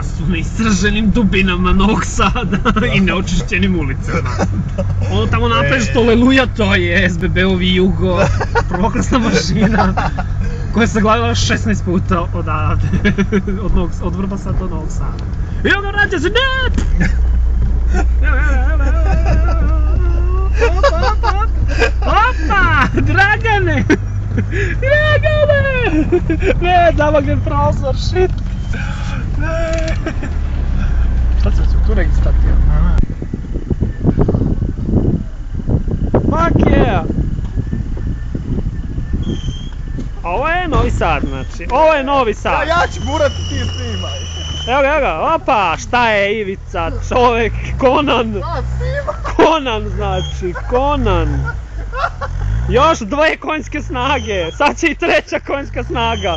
Danas u neistraženim dubinama Novog Sada i neočišćenim ulicama. Ono tamo napred što leluja, to je SBB-ovi Jugo, prvoklasna mašina koja se glavila 16 puta odavde, od Vrbasa do Novog Sada. Evo ga, vraća se, ne! Opa, Dragane! Dragane! Ne, dama gdje prozor, shit! Ne! Šta ćemo tu negdje stati? Fuck yeah! Ovo je Novi Sad, znači. Ovo je Novi Sad. Ja ću burat, ti snimaj. Evo ga, opa, šta je Ivica, čovek, Conan. Conan znači, Conan. Još 2 konjske snage, sad će i 3. konjska snaga.